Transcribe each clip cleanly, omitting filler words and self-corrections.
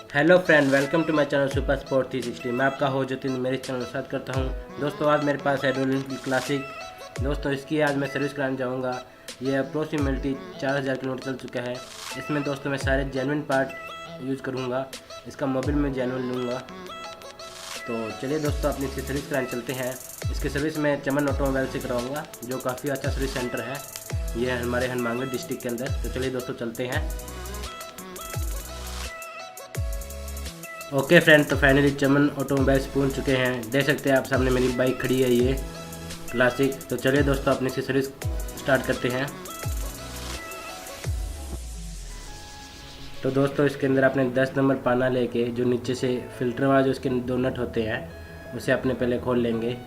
Hello friend, welcome to my channel super sport 360। मैं आपका हो जतिन मेरे चैनल के साथ करता हूं। दोस्तों आज मेरे पास है रॉयल एनफील्ड क्लासिक। दोस्तों इसकी आज मैं सर्विस कराने जाऊंगा। ये अप्रोक्सीमेटली 4000 किलोमीटर चल चुका है। इसमें दोस्तों मैं सारे जेन्युइन पार्ट यूज़ करूंगा। इसका मोबिल में जेन्युइन लूँगा। तो चलिए दोस्तों अपनी इसकी सर्विस कराने चलते हैं। इसकी सर्विस मैं चमन ऑटोमोबाइल से कराऊँगा, जो काफ़ी अच्छा सर्विस सेंटर है। ये है हमारे हनुमानगढ़ डिस्ट्रिक्ट के अंदर। तो चलिए दोस्तों चलते हैं। ओके फ्रेंड, तो फाइनली चमन ऑटोमोबाइल्स पहुंच चुके हैं। देख सकते हैं आप सामने मेरी बाइक खड़ी है, ये क्लासिक। तो चलिए दोस्तों अपनी इसकी सर्विस स्टार्ट करते हैं। तो दोस्तों इसके अंदर आपने 10 नंबर पाना लेके जो नीचे से फिल्टर वाला जो इसके दो नट होते हैं उसे अपने पहले खोल लेंगे।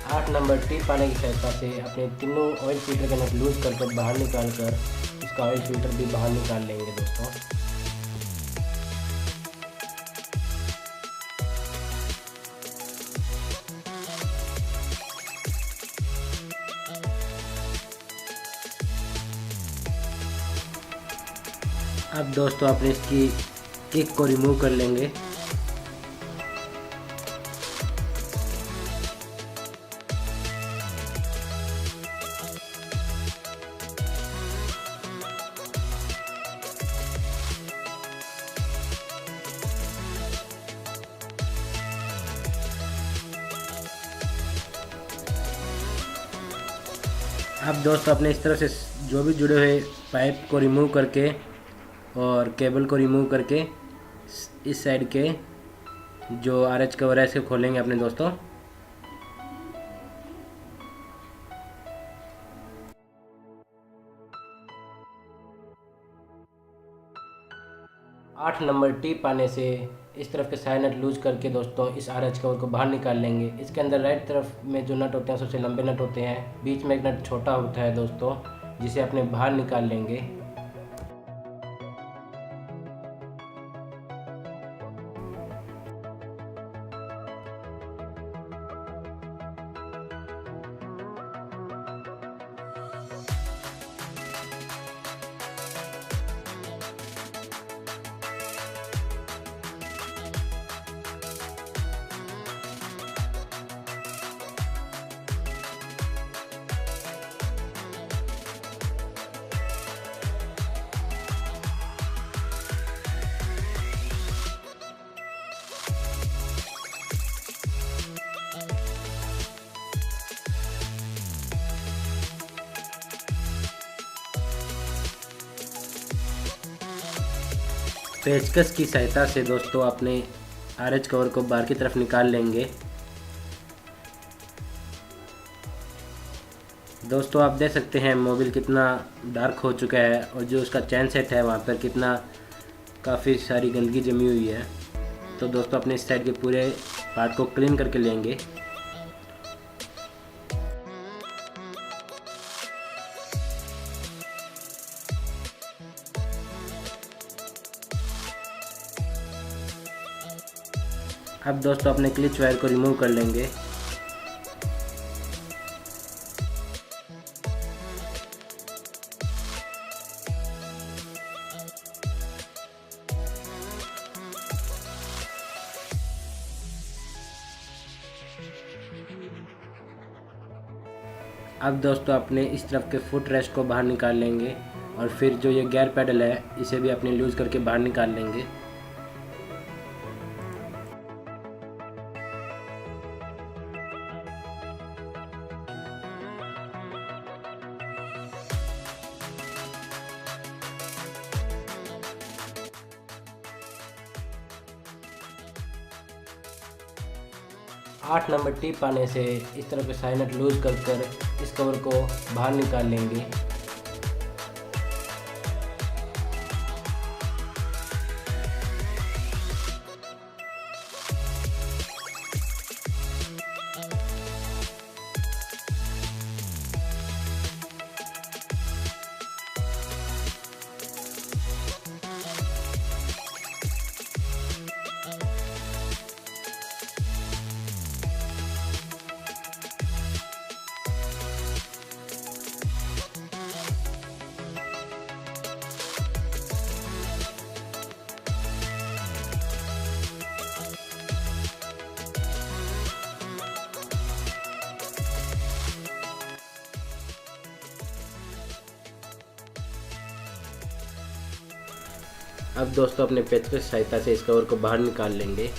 आठ नंबर टी पाने की सहायता से अपने तीनों ऑयल फिल्टर के नट लूज करके बाहर निकाल कर इसका ऑयल फिल्टर भी बाहर निकाल लेंगे दोस्तों। अब दोस्तों अपने इसकी किक को रिमूव कर लेंगे। अब दोस्तों अपने इस तरह से जो भी जुड़े हुए पाइप को रिमूव करके और केबल को रिमूव करके इस साइड के जो आरएच कवर है इसे खोलेंगे अपने दोस्तों। आठ नंबर टी पाने से इस तरफ के साइड नट लूज करके दोस्तों इस आरएच कवर को बाहर निकाल लेंगे। इसके अंदर राइट तरफ में जो नट होते हैं सबसे लंबे नट होते हैं, बीच में एक नट छोटा होता है दोस्तों, जिसे अपने बाहर निकाल लेंगे। पेचकस की सहायता से दोस्तों अपने आरएच कवर को बाहर की तरफ निकाल लेंगे। दोस्तों आप देख सकते हैं मोबिल कितना डार्क हो चुका है और जो उसका चैन सेट है वहाँ पर कितना काफ़ी सारी गंदगी जमी हुई है। तो दोस्तों अपने इस साइड के पूरे पार्ट को क्लीन करके लेंगे। अब दोस्तों अपने क्लिच वायर को रिमूव कर लेंगे। अब दोस्तों अपने इस तरफ के फुट रेस्ट को बाहर निकाल लेंगे और फिर जो ये गियर पैडल है इसे भी अपने लूज करके बाहर निकाल लेंगे। 8 नंबर टिप आने से इस तरह के साइनट लूज कर इस कवर को बाहर निकाल लेंगे। अब दोस्तों अपने पेंच की सहायता से इस कवर को बाहर निकाल लेंगे।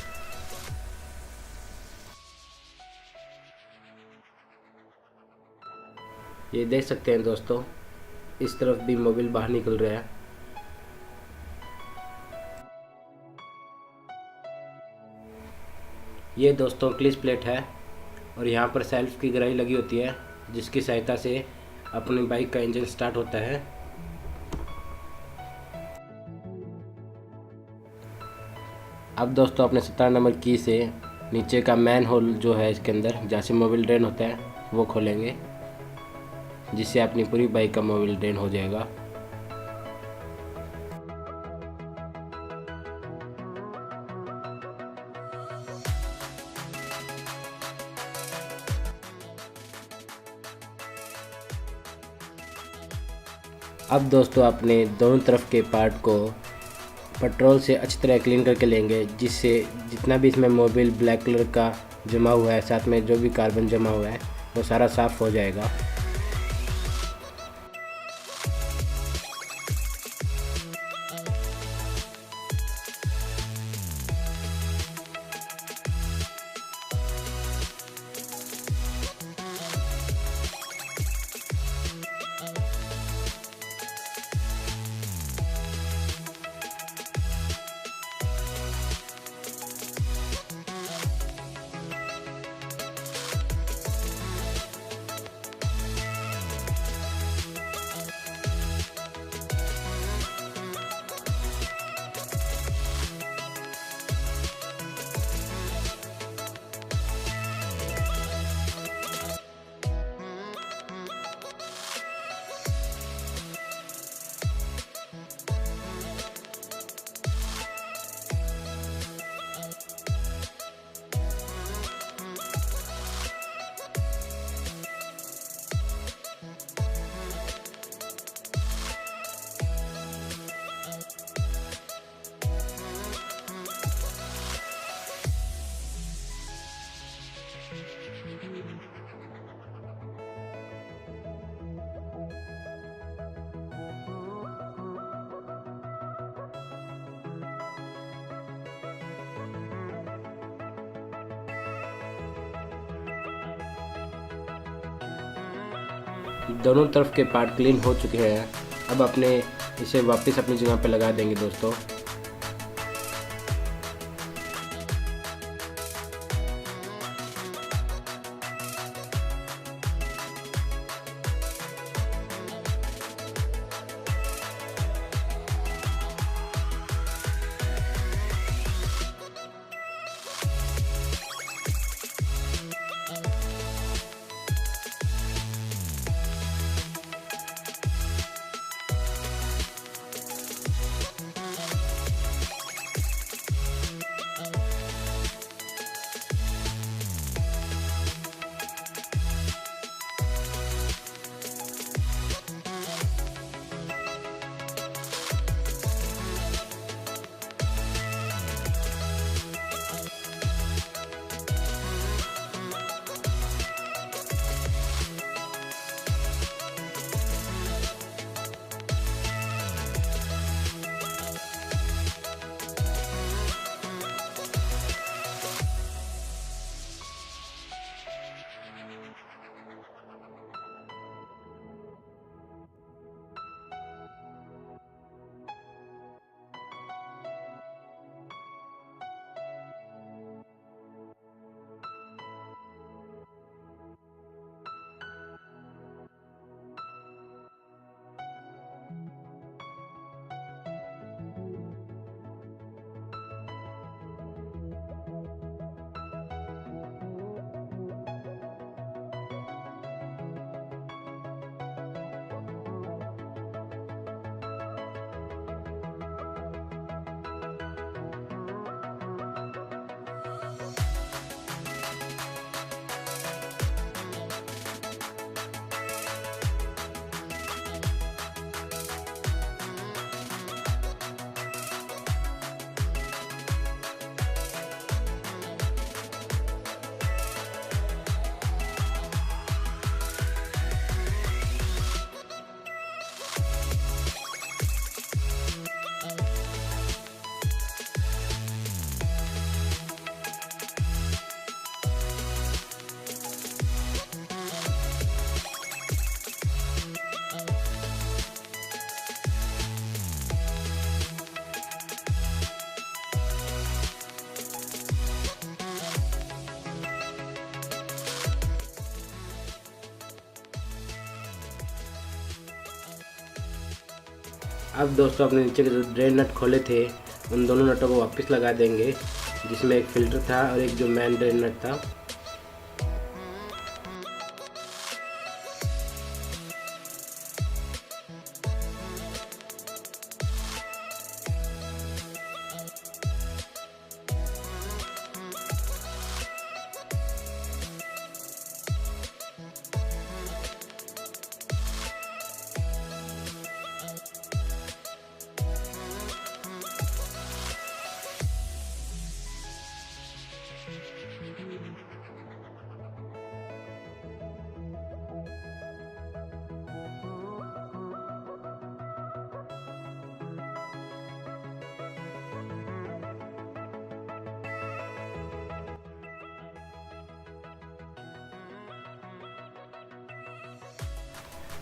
ये देख सकते हैं दोस्तों, इस तरफ भी मोबिल बाहर निकल रहा है। ये दोस्तों क्लिच प्लेट है और यहाँ पर सेल्फ की ग्राई लगी होती है, जिसकी सहायता से अपनी बाइक का इंजन स्टार्ट होता है। अब दोस्तों अपने 17 नंबर की से नीचे का मैन होल जो है इसके अंदर जहाँ से मोबिल ड्रेन होता है वो खोलेंगे, जिससे अपनी पूरी बाइक का मोबिल ड्रेन हो जाएगा। अब दोस्तों अपने दोनों तरफ के पार्ट को पेट्रोल से अच्छी तरह क्लीन करके लेंगे, जिससे जितना भी इसमें मोबिल ब्लैक कलर का जमा हुआ है, साथ में जो भी कार्बन जमा हुआ है वो सारा साफ़ हो जाएगा। दोनों तरफ के पार्ट क्लीन हो चुके हैं। अब अपने इसे वापस अपनी जगह पर लगा देंगे दोस्तों। अब दोस्तों अपने नीचे के जो ड्रेन नट खोले थे उन दोनों नटों को वापस लगा देंगे, जिसमें एक फ़िल्टर था और एक जो मेन ड्रेन नट था।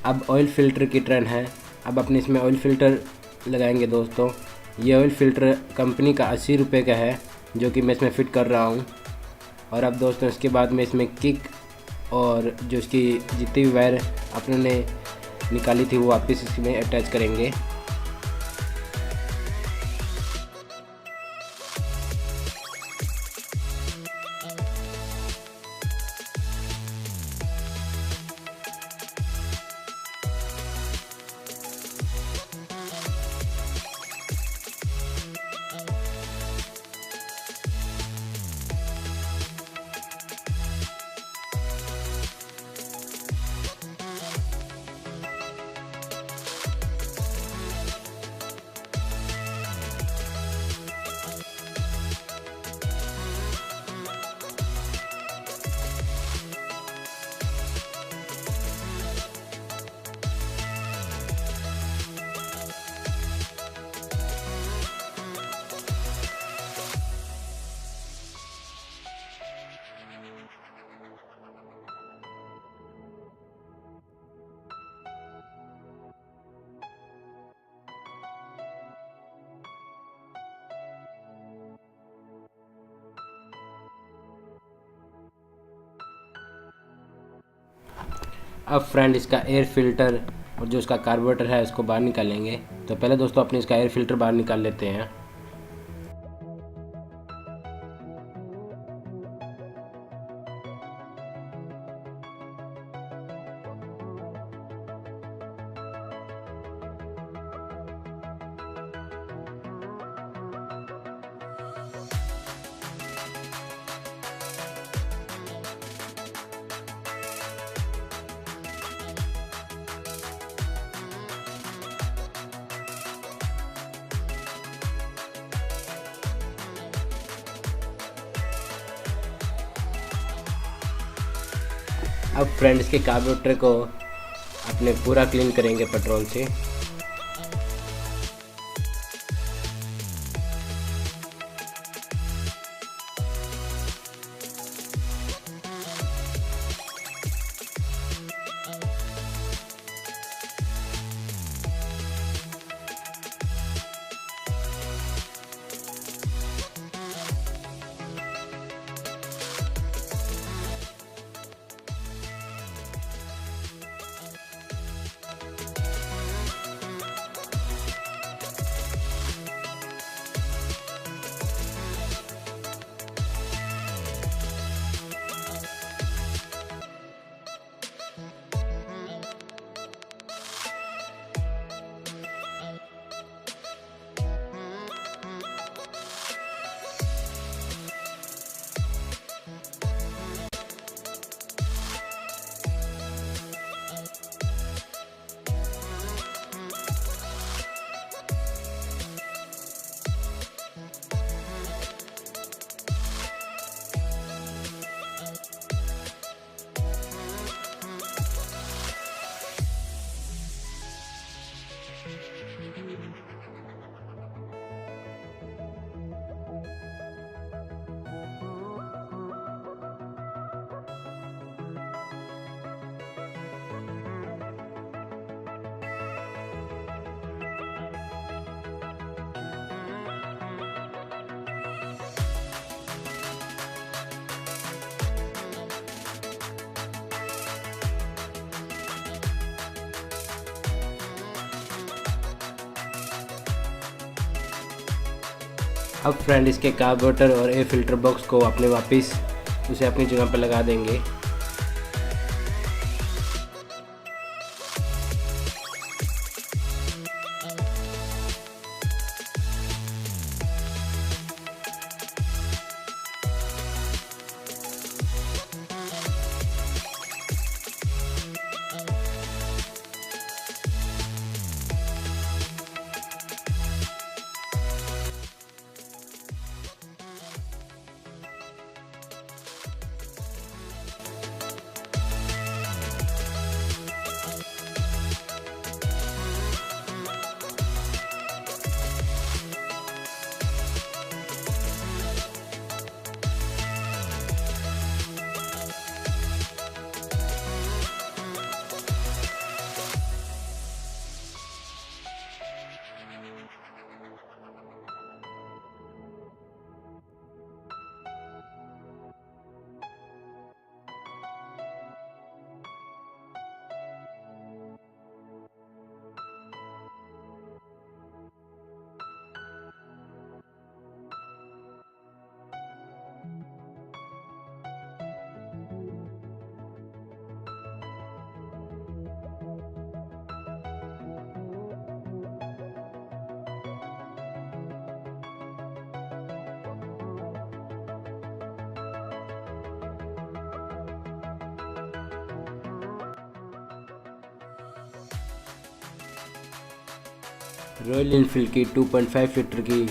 अब ऑयल फ़िल्टर की टर्न है। अब अपने इसमें ऑयल फ़िल्टर लगाएंगे दोस्तों। ये ऑयल फ़िल्टर कंपनी का 80 रुपये का है, जो कि मैं इसमें फ़िट कर रहा हूँ। और अब दोस्तों इसके बाद में इसमें किक और जो इसकी जितनी भी वायर अपने ने निकाली थी वो वापस इसमें अटैच करेंगे। अब फ्रेंड इसका एयर फ़िल्टर और जो इसका कार्बोरेटर है उसको बाहर निकालेंगे। तो पहले दोस्तों अपने इसका एयर फ़िल्टर बाहर निकाल लेते हैं। अब फ्रेंड इसके कार्बोरेटर को अपने पूरा क्लीन करेंगे पेट्रोल से। अब फ्रेंड इसके कार्बोरेटर और एयर फिल्टर बॉक्स को अपने वापस उसे अपनी जगह पर लगा देंगे। रॉयल इनफील्ड की 2.5 लीटर की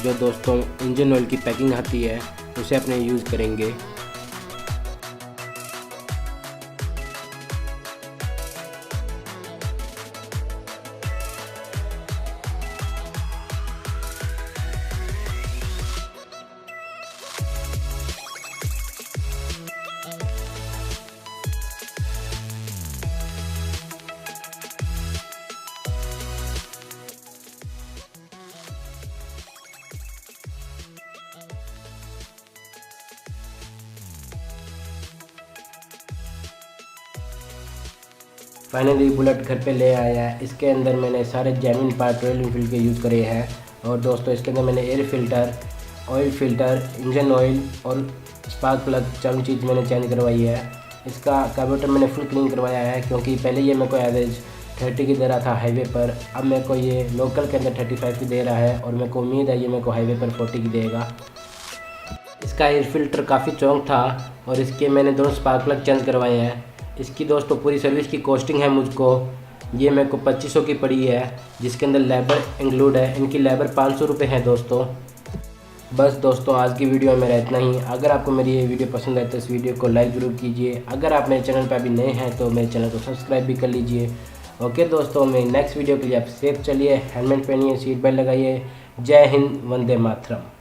जो दोस्तों इंजन ऑयल की पैकिंग आती है उसे अपने यूज़ करेंगे। फाइनली बुलेट घर पे ले आया है। इसके अंदर मैंने सारे जेन्युइन पार्ट रॉयल एनफील्ड के यूज़ करे हैं। और दोस्तों इसके अंदर मैंने air filter, oil filter, engine oil और स्पार्क प्लग चारों चीज़ मैंने चेंज करवाई है। इसका कार्बोरेटर मैंने फुल क्लीन करवाया है क्योंकि पहले ये मेरे को एवरेज 30 की दे रहा था हाईवे पर, अब मेरे को ये लोकल के अंदर 35 की दे रहा है और मेरे को उम्मीद है ये मेरे को हाईवे पर 40 की देगा। इसका एयर फिल्टर काफ़ी चौंक था और इसके मैंने दोनों स्पार्क प्लग चेंज करवाए हैं। इसकी दोस्तों पूरी सर्विस की कॉस्टिंग है मुझको, ये मेरे को 2500 की पड़ी है, जिसके अंदर लेबर इंक्लूड है। इनकी लेबर 500 रुपये है दोस्तों। बस दोस्तों आज की वीडियो में मेरा इतना ही। अगर आपको मेरी ये वीडियो पसंद आए तो इस वीडियो को लाइक ज़रूर कीजिए। अगर आप मेरे चैनल पर अभी नए हैं तो मेरे चैनल को सब्सक्राइब भी कर लीजिए। ओके दोस्तों, मैं नेक्स्ट वीडियो के लिए आप सेफ चलिए, हेलमेट पहनिए, सीट बेल्ट लगाइए। जय हिंद, वंदे मातरम।